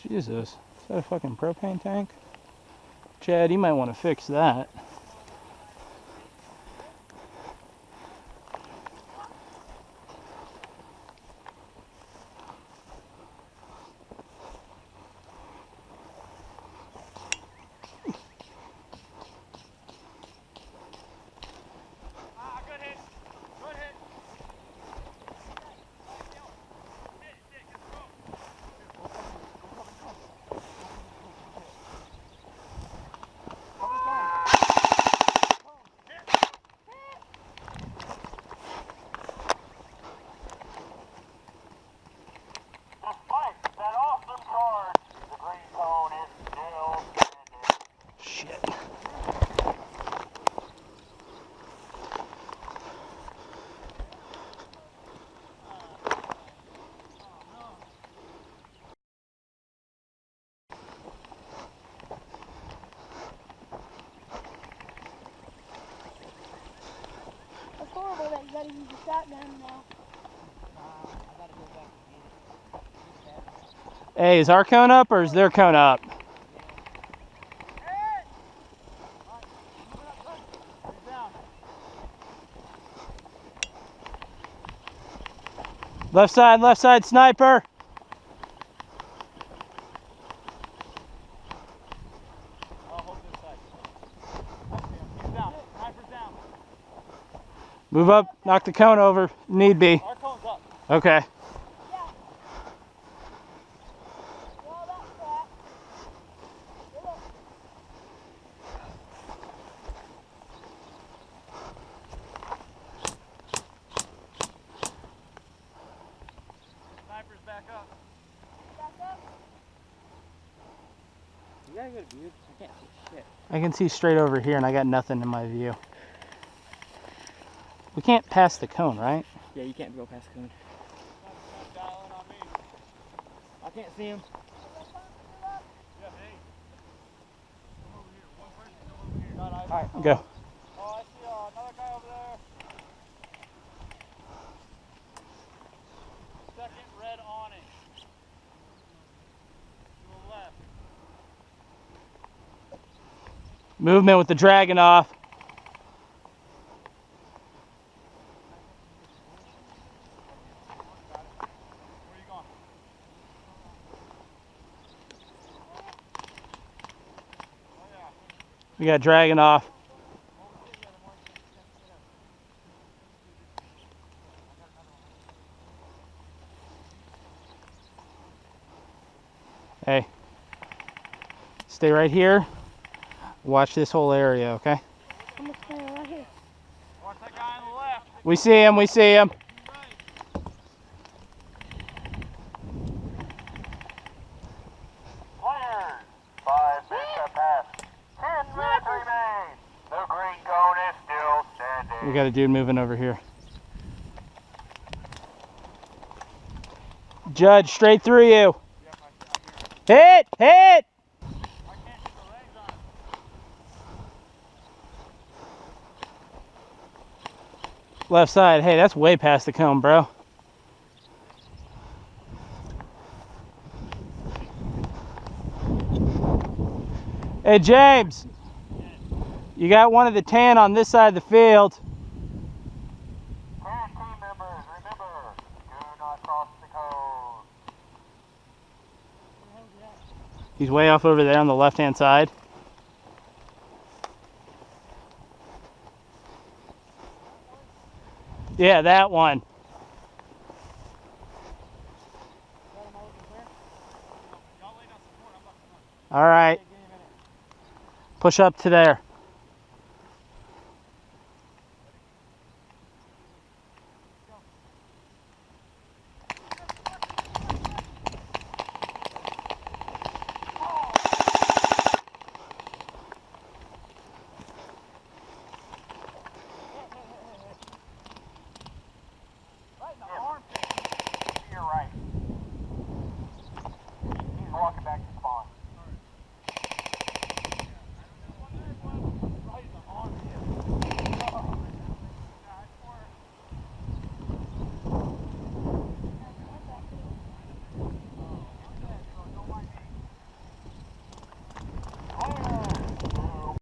Jesus, is that a fucking propane tank? Chad, you might want to fix that. It's horrible that you gotta use the shotgun now. I gotta go back and get it. Hey, is our cone up or is their cone up? Left side, sniper. Move up, knock the cone over, need be. Our cone's up. Okay. Sniper's back up. You gotta go to view. I can't see shit. I can see straight over here and I got nothing in my view. We can't pass the cone, right? Yeah, you can't go past the cone. I can't see him. Alright, go. Oh, I see another guy over there. Second red awning. To the left. Movement with the dragon off. Where are you going? Oh yeah. We got dragon off. Hey, stay right here. Watch this whole area, okay? I'm gonna stand right here. Watch that guy on the left. We see him, we see him. Cleared. 5 minutes have passed. 10 minutes remain. The green cone is still standing. We got a dude moving over here. Judge, straight through you. Hit! Hit! I can't get the legs on him. Left side. Hey, that's way past the cone, bro. Hey, James. You got one of the tan on this side of the field. Team members, remember, do not cross the cone. He's way off over there on the left-hand side. Yeah, that one. All right. Push up to there. Right in the armpit. To your right. He's walking back to the